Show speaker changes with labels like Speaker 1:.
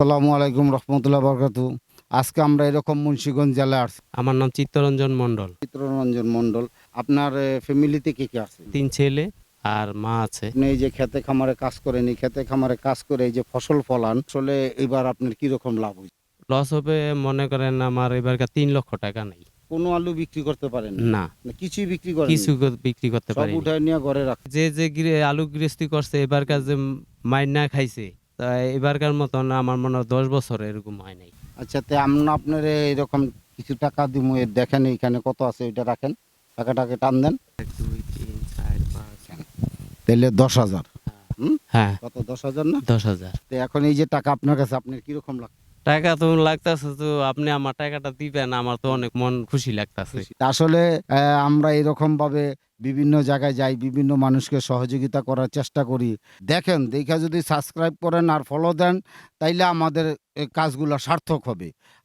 Speaker 1: আসসালামু আলাইকুম রহমতুল্লাহ বরকাতু। আজকে আমরা এরকম মুন্সিগঞ্জ জেলায় আসছি।
Speaker 2: আমার নাম চিত্তরঞ্জন মণ্ডল।
Speaker 1: চিত্তরঞ্জন মণ্ডল। আপনার ফ্যামিলিতে কে কে আছে?
Speaker 2: ৩ ছেলে আর মা আছে।
Speaker 1: আপনি এই যে খেতে খামারে কাজ করেন, এই খেতে খামারে কাজ করে এই যে ফসল ফলান, আসলে এবার আপনার কিরকম লাভ হইছে?
Speaker 2: লস হবে মনে করেন আমার এবারকার ৳৩,০০,০০০ নাই।
Speaker 1: কোনো আলু বিক্রি করতে পারেননি?
Speaker 2: না,
Speaker 1: না কিছুই বিক্রি করেননি?
Speaker 2: কিছু বিক্রি করতে
Speaker 1: সব
Speaker 2: পারিনি।
Speaker 1: উঠায় নিয়ে ঘরে রাখছেন?
Speaker 2: যে আলু গৃহস্থী করছে এবারকার যে মাইর খাইছে, তা এবারকার মতন আমার মনে হয় ১০ বছর এরকম হয় নাই।
Speaker 1: আচ্ছা তে আমরা আপনারে এরকম কিছু টাকা দিমু, দেখেন এইখানে কত আছে ওইটা রাখেন। টাকাটাকে টান দেন।
Speaker 2: ১, ২, ৩, ৪, ৫
Speaker 1: তাইলে ১০,০০০। হুম?
Speaker 2: হ্যাঁ,
Speaker 1: কত ১০,০০০ না?
Speaker 2: ১০,০০০।
Speaker 1: তো এখন এই যে টাকা আপনার কাছে আপনার কিরকম লাগছে?
Speaker 2: টাকা তো লাগতাছে, তো আপনি আমার টাকাটা দিবেন, আমার তো অনেক মন খুশি লাগতাছে।
Speaker 1: তা আসলে আমরা এরকমভাবে বিভিন্ন জায়গায় যাই, বিভিন্ন মানুষকে সহযোগিতা করার চেষ্টা করি। দেখেন, দেইখা যদি সাবস্ক্রাইব করেন আর ফলো দেন, তাইলে আমাদের কাজগুলা সার্থক হবে।